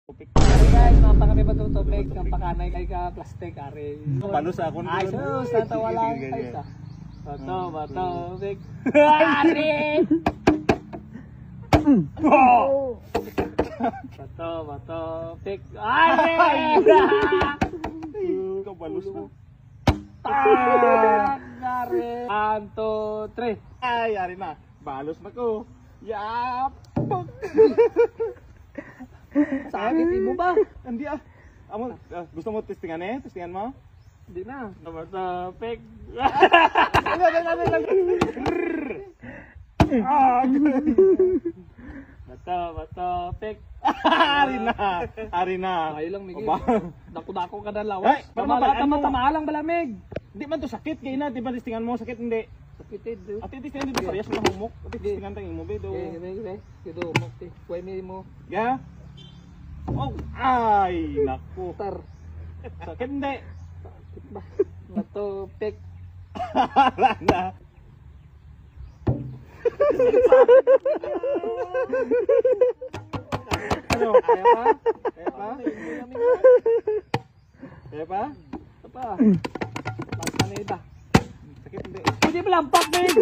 Ari guys, napakami matutubig ng pakanay kay ka plastic ari. Palos ako Ay, sus, natawa lang guys ah. Bato, big. Ari! Bato, big. Ari! Kabalos na. Ari! 1, 2, 3. Ay, ari na. Balos na ko. Yap! Sakit mo ba? Hindi ah. Amo, gusto mo testingan eh? Testingan mo? Hindi na. Bato, big. Bato, big. Ari na. Ay lang, Miguel. Oba. Dako-dako ka na lawas. Ay, Tama lang balamig. Di man to sakit kay na, di ba testingan mo sakit hindi. Sakitid do. At testingan dito parehas na humok. At testingan tang imo be do. Gede. Kido mo ti. Kuy mi mo. Ya. Oh, ay, naku. Tar. Sakit hindi. Ba. Bato, big. Wala na. Ano? Kaya pa? Kaya pa? Kaya pa? Ito pa. Pasanay ba? Sakit hindi. Hindi mo lampak, Big!